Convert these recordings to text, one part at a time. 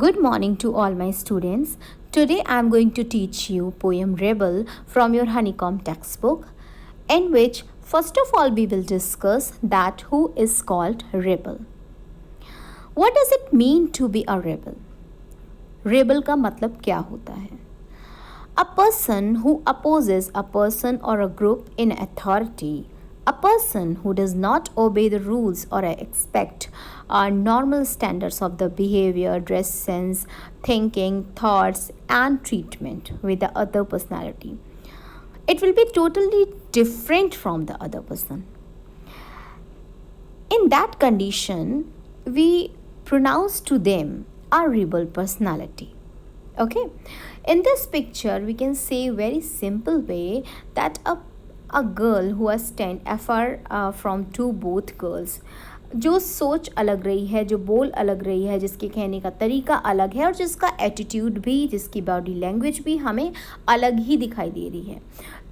Good morning to all my students. Today I am going to teach you poem Rebel from your Honeycomb textbook, in which first of all we will discuss that who is called rebel. What does it mean to be a rebel? Rebel का मतलब क्या होता है? A person who opposes a person or a group in authority. A person who does not obey the rules or expect normal standards of the behavior, dress sense, thinking, thoughts, and treatment with the other personality. It will be totally different from the other person. In that condition, we pronounce to them a rebel personality. Okay, in this picture we can say very simple way that a girl who has stand afar from two both girls, जो सोच अलग रही है, जो बोल अलग रही है, जिसके कहने का तरीका अलग है और जिसका एटीट्यूड भी, जिसकी बॉडी लैंग्वेज भी हमें अलग ही दिखाई दे रही है.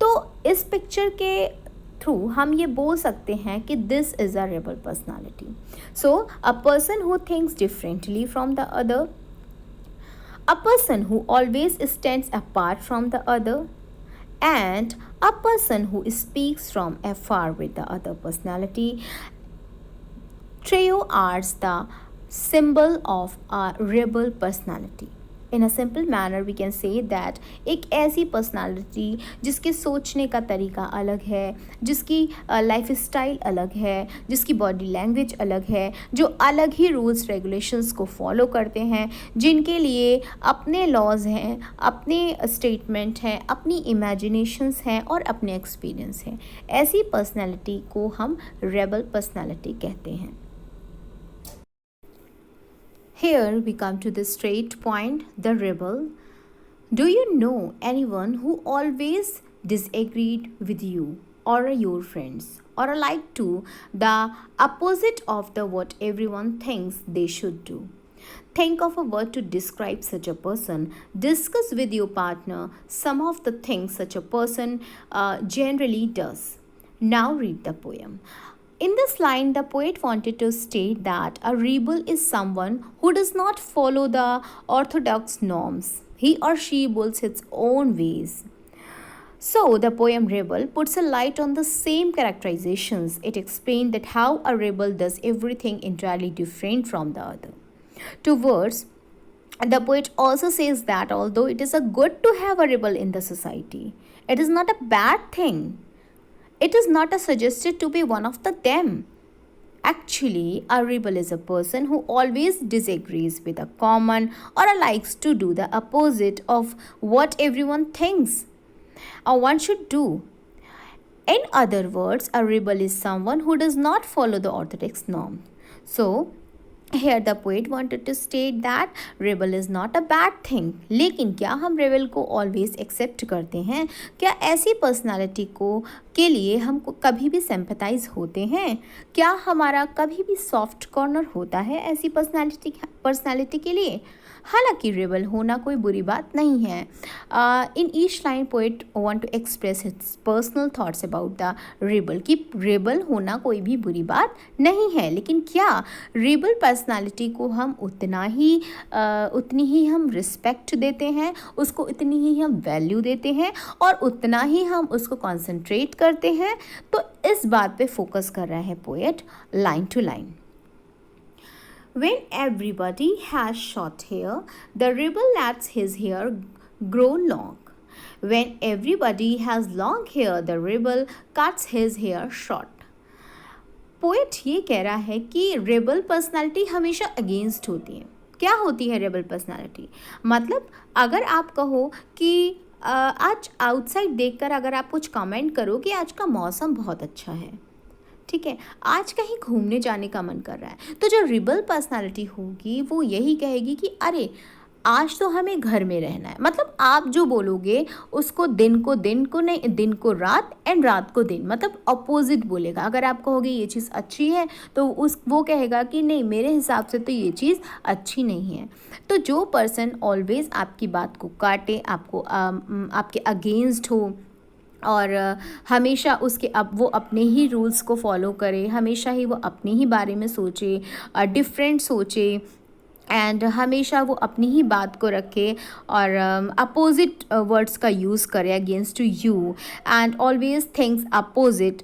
तो इस पिक्चर के थ्रू हम ये बोल सकते हैं कि this is a rebel personality. So a person who thinks differently from the other, a person who always stands apart from the other, and a person who speaks from afar with the other personality. Trio are the symbol of a rebel personality. In a simple manner we can say that एक ऐसी personality जिसके सोचने का तरीका अलग है, जिसकी life style अलग है, जिसकी बॉडी लैंग्वेज अलग है, जो अलग ही रूल्स रेगुलेशंस को फॉलो करते हैं, जिनके लिए अपने लॉज हैं, अपने स्टेटमेंट हैं, अपनी इमेजिनेशंस हैं और अपने एक्सपीरियंस हैं. ऐसी पर्सनालिटी को हम रेबल पर्सनालिटी कहते हैं. Here we come to the straight point, the rebel. Do you know anyone who always disagreed with you or your friends or like to the opposite of the what everyone thinks they should do? Think of a word to describe such a person. Discuss with your partner some of the things such a person generally does. Now read the poem. In this line, the poet wanted to state that a rebel is someone who does not follow the orthodox norms. He or she builds its own ways. So, the poem Rebel puts a light on the same characterizations. It explains that how a rebel does everything entirely different from the other. To words, the poet also says that although it is a good to have a rebel in the society, it is not a bad thing. It is not a suggested to be one of them. Actually, a rebel is a person who always disagrees with a common or likes to do the opposite of what everyone thinks or one should do. In other words, a rebel is someone who does not follow the orthodox norm. So, here the poet wanted to state that rebel is not a bad thing. लेकिन क्या हम rebel को always accept करते हैं? क्या ऐसी personality को के लिए हम कभी भी sympathize होते हैं? क्या हमारा कभी भी soft corner होता है ऐसी personality के लिए? हालांकि रेबल होना कोई बुरी बात नहीं है. In each line poet want to express his personal thoughts about the rebel कि रेबल होना कोई भी बुरी बात नहीं है. लेकिन क्या रेबल पर्सनालिटी को हम उतनी ही हम रिस्पेक्ट देते हैं, उसको उतनी ही हम वैल्यू देते हैं और उतना ही हम उसको कॉन्सेंट्रेट करते हैं? तो इस बात पे फोकस कर रहा है poet line to line. When everybody has short hair, the rebel lets his hair grow long. When everybody has long hair, the rebel cuts his hair short. Poet ये कह रहा है कि रेबल पर्सनालिटी हमेशा against होती है. क्या होती है रेबल पर्सनालिटी? मतलब अगर आप कहो कि आज आउटसाइड देखकर अगर आप कुछ कमेंट करो कि आज का मौसम बहुत अच्छा है, ठीक है, आज कहीं घूमने जाने का मन कर रहा है, तो जो रिबल पर्सनालिटी होगी वो यही कहेगी कि अरे आज तो हमें घर में रहना है. मतलब आप जो बोलोगे उसको दिन को नहीं, दिन को रात एंड रात को दिन, मतलब अपोजिट बोलेगा. अगर आप कहोगे ये चीज़ अच्छी है तो वो कहेगा कि नहीं, मेरे हिसाब से तो ये चीज़ अच्छी नहीं है. तो जो पर्सन ऑलवेज आपकी बात को काटे, आपको आपके अगेंस्ट हो और हमेशा वो अपने ही रूल्स को फॉलो करे, हमेशा ही वो अपने ही बारे में सोचे, डिफरेंट सोचे, एंड हमेशा वो अपनी ही बात को रखे और अपोजिट वर्ड्स का यूज़ करे against to you and always thinks opposite.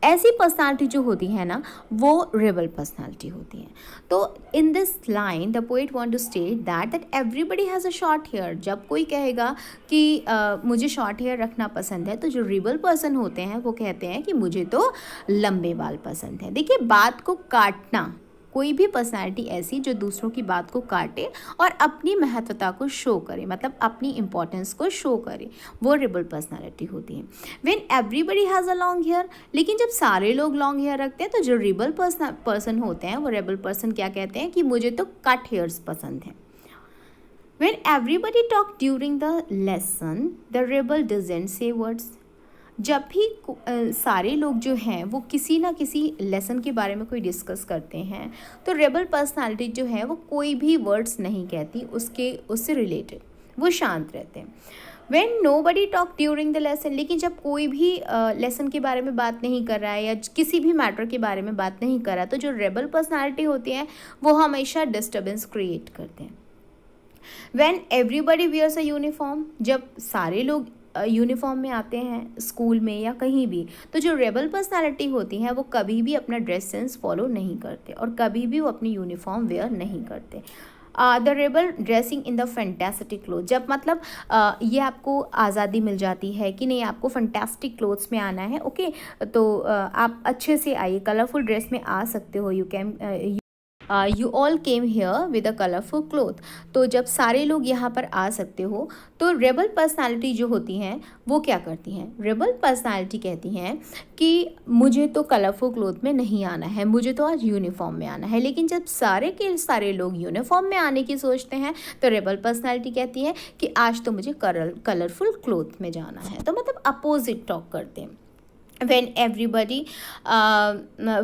ऐसी पर्सनालिटी जो होती है ना, वो रेबल पर्सनालिटी होती है। तो in this line the poet want to state that everybody has a short hair. जब कोई कहेगा कि मुझे शॉर्ट हेयर रखना पसंद है, तो जो रेबल पर्सन होते हैं वो कहते हैं कि मुझे तो लंबे बाल पसंद है। देखिए, बात को काटना, कोई भी पर्सनालिटी ऐसी जो दूसरों की बात को काटे और अपनी महत्वता को शो करे, मतलब अपनी इंपॉर्टेंस को शो करे, वो रेबल पर्सनालिटी होती है। When everybody has a long hair, लेकिन जब सारे लोग लॉन्ग हेयर रखते हैं तो जो रेबल पर्सन होते हैं वो रेबल पर्सन क्या कहते हैं कि मुझे तो कट हेयर्स पसंद है। When everybody talk during the lesson the rebel doesn't say words. जब भी सारे लोग जो हैं वो किसी ना किसी लेसन के बारे में कोई डिस्कस करते हैं, तो रेबल पर्सनालिटी जो है वो कोई भी वर्ड्स नहीं कहती उससे रिलेटेड, वो शांत रहते हैं। When nobody talk during the lesson, लेकिन जब कोई भी लेसन के बारे में बात नहीं कर रहा है या किसी भी मैटर के बारे में बात नहीं कर रहा, तो जो रेबल पर्सनालिटी होती है वो हमेशा डिस्टर्बेंस क्रिएट करते हैं। When everybody wears a uniform, जब सारे लोग यूनिफॉर्म में आते हैं स्कूल में या कहीं भी, तो जो रेबल पर्सनालिटी होती हैं वो कभी भी अपना ड्रेस सेंस फॉलो नहीं करते और कभी भी वो अपनी यूनिफॉर्म वेयर नहीं करते। The rebel dressing in the fantastic cloth, जब मतलब ये आपको आज़ादी मिल जाती है कि नहीं आपको फैंटास्टिक क्लोथ्स में आना है, ओके, तो आप अच्छे से आइए, कलरफुल ड्रेस में आ सकते हो, you all came here with a colourful cloth. तो जब सारे लोग यहाँ पर आ सकते हो, तो रेबल पर्सनालिटी जो होती हैं वो क्या करती हैं, रेबल पर्सनालिटी कहती हैं कि मुझे तो कलरफुल क्लोथ में नहीं आना है, मुझे तो आज यूनिफॉर्म में आना है। लेकिन जब सारे के सारे लोग यूनिफॉर्म में आने की सोचते हैं, तो रेबल पर्सनालिटी कहती है कि आज तो मुझे कलरफुल क्लोथ में जाना है। तो मतलब अपोजिट टॉक करते हैं। When everybody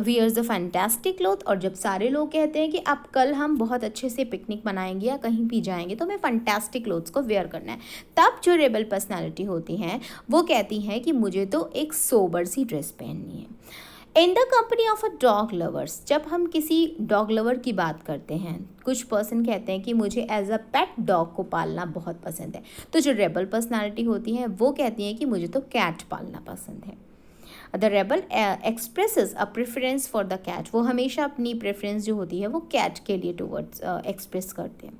wears the fantastic cloth, और जब सारे लोग कहते हैं कि अब कल हम बहुत अच्छे से पिकनिक मनाएंगे या कहीं भी जाएंगे, तो हमें फैंटास्टिक क्लोथ्स को वेयर करना है, तब जो रेबल पर्सनालिटी होती हैं वो कहती हैं कि मुझे तो एक सोबर सी ड्रेस पहननी है। इन the company of a dog lovers, जब हम किसी डॉग लवर की बात करते हैं, कुछ पर्सन कहते हैं कि मुझे एज अ पेट डॉग को पालना बहुत पसंद है, तो जो रेबल पर्सनालिटी होती है वो कहती हैं कि मुझे तो कैट पालना पसंद है। The rebel expresses a preference for the cat, वो हमेशा अपनी प्रेफरेंस जो होती है वो कैट के लिए टूवर्ड्स एक्सप्रेस करते हैं।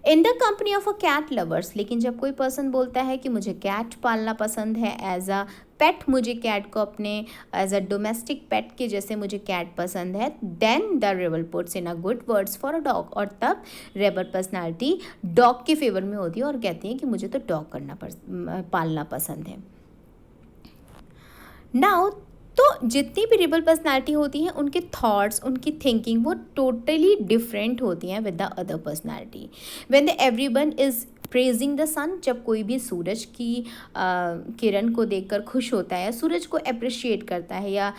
In the company of a cat lovers, लेकिन जब कोई पर्सन बोलता है कि मुझे कैट पालना पसंद है, एज अ पेट मुझे कैट को अपने एज अ डोमेस्टिक पेट के जैसे मुझे कैट पसंद है, then the rebel puts in a good words for a dog, और तब रेबल पर्सनालिटी डॉग के फेवर में होती है और कहती है कि मुझे तो डॉग पालना पसंद है। नाउ, तो जितनी भी रेबल पर्सनालिटी होती हैं उनके थॉट्स, उनकी थिंकिंग वो टोटली डिफरेंट होती हैं with the other personality. When the everyone is praising the sun, जब कोई भी सूरज की किरण को देखकर खुश होता है, सूरज को अप्रिशिएट करता है या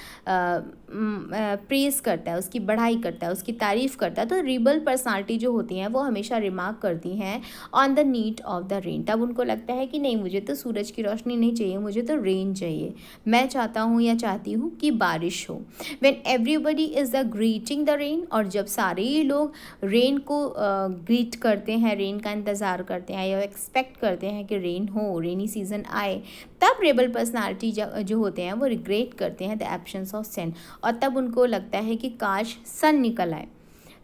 प्रेज करता है, उसकी बढ़ाई करता है, उसकी तारीफ़ करता है, तो रेबल पर्सनालिटी जो होती हैं वो हमेशा रिमार्क करती हैं on the need of the rain. तब उनको लगता है कि नहीं, मुझे तो सूरज की रोशनी नहीं चाहिए, मुझे तो रेन चाहिए, मैं चाहता हूँ या चाहती हूँ कि बारिश हो। When everybody is the greeting the rain, और जब सारे लोग रेन को ग्रीट करते हैं, रेन का इंतज़ार करते हैं या एक्सपेक्ट करते हैं कि रेन हो, रेनी सीज़न आए, तब रेबल पर्सनालिटी जो होते हैं वो रिग्रेट करते हैं द एब्सेंस ऑफ सन, और तब उनको लगता है कि काश सन निकल आए,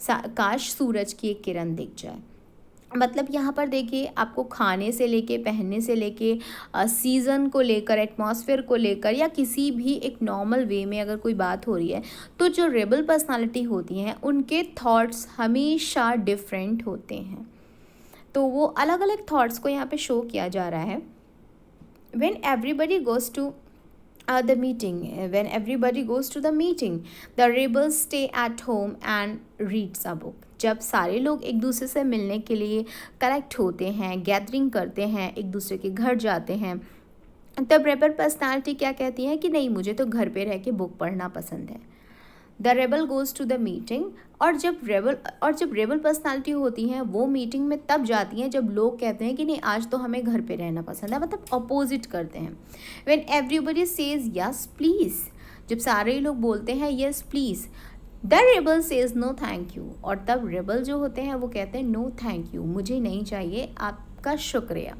काश सूरज की एक किरण दिख जाए। मतलब यहाँ पर देखिए, आपको खाने से लेके, पहनने से लेके, सीज़न को लेकर, एटमॉस्फेयर को लेकर, या किसी भी एक नॉर्मल वे में अगर कोई बात हो रही है, तो जो रेबल पर्सनालिटी होती हैं उनके थॉट्स हमेशा डिफरेंट होते हैं। तो वो अलग अलग थॉट्स को यहाँ पे शो किया जा रहा है। when everybody goes to the meeting when everybody goes to the meeting, the rebels stay at home and reads a book। जब सारे लोग एक दूसरे से मिलने के लिए कलेक्ट होते हैं, गैदरिंग करते हैं, एक दूसरे के घर जाते हैं, तब रेबल पर्सनालिटी क्या कहती है कि नहीं, मुझे तो घर पे रह के बुक पढ़ना पसंद है। The rebel goes to the meeting, और जब रेबल पर्सनालिटी होती हैं वो मीटिंग में तब जाती हैं जब लोग कहते हैं कि नहीं, आज तो हमें घर पे रहना पसंद है, मतलब अपोजिट करते हैं। When everybody says yes please, जब सारे लोग बोलते हैं yes please, the rebel says no thank you, और तब रेबल जो होते हैं वो कहते हैं नो थैंक यू, मुझे नहीं चाहिए, आपका शुक्रिया।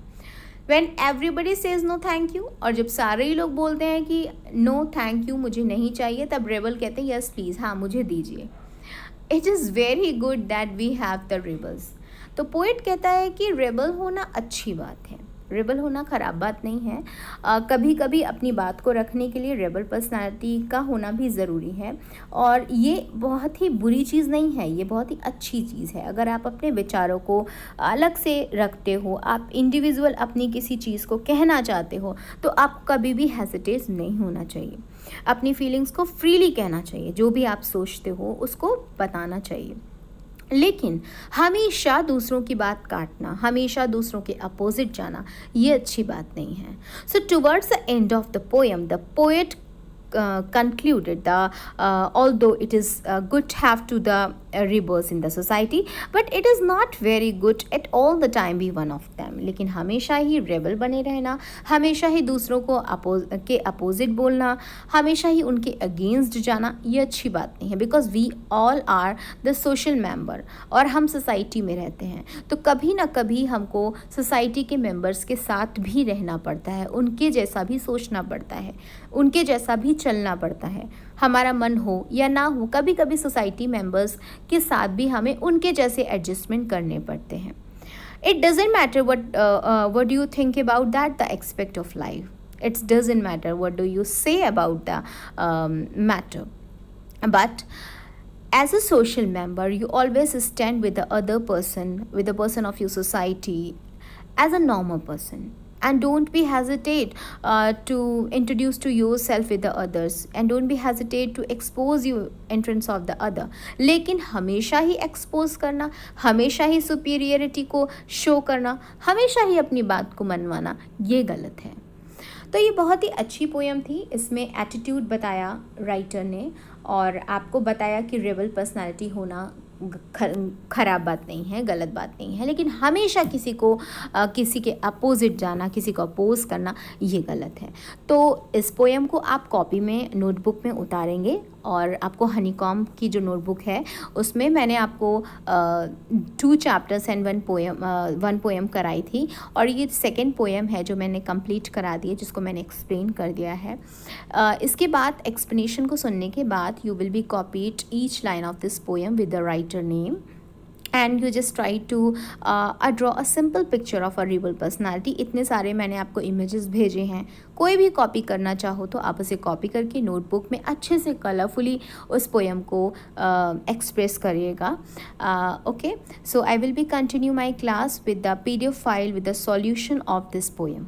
When everybody says no thank you, और जब सारे ही लोग बोलते हैं कि no thank you, मुझे नहीं चाहिए, तब रेबल कहते हैं yes please, हाँ मुझे दीजिए। It is very good that we have the rebels. तो पोइट कहता है कि रेबल होना अच्छी बात है, रेबल होना ख़राब बात नहीं है। कभी कभी अपनी बात को रखने के लिए रेबल पर्सनालिटी का होना भी ज़रूरी है, और ये बहुत ही बुरी चीज़ नहीं है, ये बहुत ही अच्छी चीज़ है। अगर आप अपने विचारों को अलग से रखते हो, आप इंडिविजुअल अपनी किसी चीज़ को कहना चाहते हो, तो आप कभी भी हेजिटेट नहीं होना चाहिए। अपनी फीलिंग्स को फ्रीली कहना चाहिए, जो भी आप सोचते हो उसको बताना चाहिए। लेकिन हमेशा दूसरों की बात काटना, हमेशा दूसरों के अपोजिट जाना, ये अच्छी बात नहीं है। So towards the end of the poem, the poet concluded although it is good to have to the rebels in the society, but it is not very good at all the time be one of them। लेकिन हमेशा ही rebel बने रहना, हमेशा ही दूसरों को के opposite बोलना, हमेशा ही उनके अगेंस्ट जाना, ये अच्छी बात नहीं है। Because we all are the social member, और हम सोसाइटी में रहते हैं, तो कभी ना कभी हमको सोसाइटी के मेंबर्स के साथ भी रहना पड़ता है, उनके जैसा भी सोचना पड़ता है, उनके जैसा भी चलना पड़ता है। हमारा मन हो या ना हो, कभी कभी सोसाइटी मेंबर्स के साथ भी हमें उनके जैसे एडजस्टमेंट करने पड़ते हैं। It doesn't matter what do you think about that, the aspect of life, it doesn't matter what do you say about the matter, but as a social member you always stand with the other person, with the person of your society, as a normal person, and don't be hesitate to introduce to yourself with the others, and don't be hesitate to expose you entrance of the other। लेकिन हमेशा ही expose करना, हमेशा ही superiority को show करना, हमेशा ही अपनी बात को मनवाना, ये गलत है। तो ये बहुत ही अच्छी पोएम थी, इसमें एटीट्यूड बताया राइटर ने, और आपको बताया कि रेबल पर्सनालिटी होना ख़राब बात नहीं है, गलत बात नहीं है, लेकिन हमेशा किसी को किसी के अपोजिट जाना, किसी को अपोज करना, ये गलत है। तो इस पोएम को आप कॉपी में, नोटबुक में उतारेंगे, और आपको हनीकॉम की जो नोटबुक है उसमें मैंने आपको 2 चैप्टर्स एंड 1 पोएम कराई थी, और ये सेकंड पोएम है जो मैंने कंप्लीट करा दी है, जिसको मैंने एक्सप्लेन कर दिया है। इसके बाद एक्सप्लेनेशन को सुनने के बाद you will be copied each line of this poem with the writer name, and you just try to draw a simple picture of a rebel personality. इतने सारे मैंने आपको इमेजेस भेजे हैं, कोई भी कॉपी करना चाहो तो आप उसे कॉपी करके नोटबुक में अच्छे से कलरफुली उस पोएम को एक्सप्रेस करिएगा। Okay, so I will be continue my class with the PDF file with the solution of this poem.